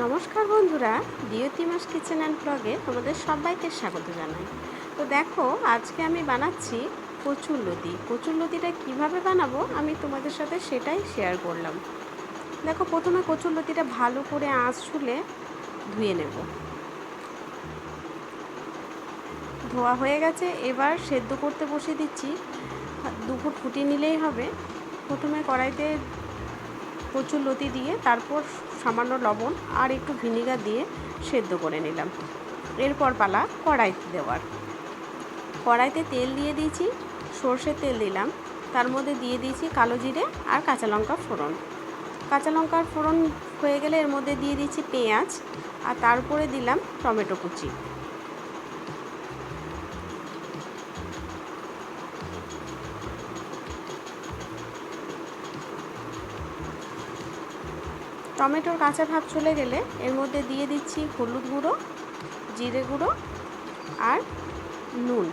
নমস্কার বন্ধুরা, দিয়তিমাস kitchen and ব্লগে তোমাদের সবাইকে স্বাগত জানাই। তো দেখো, আজকে আমি বানাচ্ছি কচুরলতি। কচুরলতিটা কিভাবে বানাবো আমি তোমাদের সাথে সেটাই শেয়ার করলাম। দেখো, প্রথমে কচুরলতিটা ভালো করে আঁচ ছুলে ধুয়ে নেব। ধোয়া হয়ে গেছে, এবার সেদ্ধ করতে বসিয়ে দিচ্ছি। দুপুর ফুটিয়ে নিলেই হবে। প্রথমে কড়াইতে কচুরলতি দিয়ে তারপর সামান্য লবণ আর একটু ভিনিগার দিয়ে সেদ্ধ করে নিলাম। এরপর পালা কড়াই দেওয়ার। কড়াইতে তেল দিয়ে দিয়েছি, সর্ষের তেল দিলাম, তার মধ্যে দিয়ে দিয়েছি কালো জিরে আর কাঁচা লঙ্কা ফোড়ন। কাঁচা লঙ্কার ফোড়ন হয়ে গেলে এর মধ্যে দিয়ে দিয়েছি পেঁয়াজ, আর তারপরে দিলাম টমেটো কুচি। টমেটোর কাঁচা ভাব চলে গেলে এর মধ্যে দিয়ে দিচ্ছি হলুদ গুঁড়ো, জিরে গুঁড়ো আর নুন।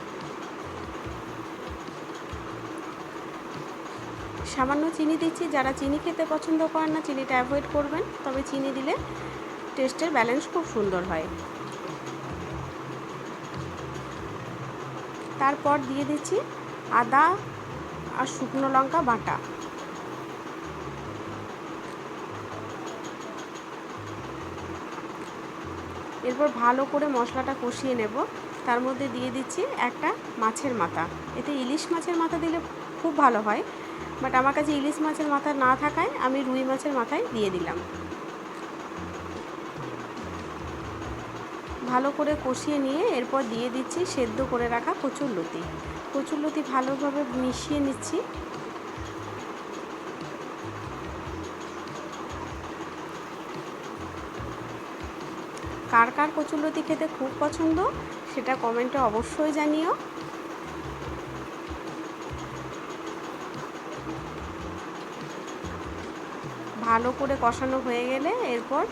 সামান্য চিনি দিচ্ছি, যারা চিনি খেতে পছন্দ করেন না চিনিটা অ্যাভয়েড করবেন, তবে চিনি দিলে টেস্টের ব্যালেন্স খুব সুন্দর হয়। তারপর দিয়ে দিচ্ছি আদা আর শুকনো লঙ্কা বাটা। এরপর ভালো করে মশলাটা কষিয়ে নেব। তার মধ্যে দিয়ে দিচ্ছি একটা মাছের মাথা। এতে ইলিশ মাছের মাথা দিলে খুব ভালো হয়, বাট আমার কাছে ইলিশ মাছের মাথা না থাকায় আমি রুই মাছের মাথায় দিয়ে দিলাম। ভালো করে কষিয়ে নিয়ে এরপর দিয়ে দিচ্ছি সেদ্ধ করে রাখা কচুরলতি। কচুরলতি ভালোভাবে মিশিয়ে নিচ্ছি। কার কার কচুরলতি খেতে খুব পছন্দ সেটা কমেন্টে অবশ্যই জানিও। ভালো করে কষানো হয়ে গেলে এরপর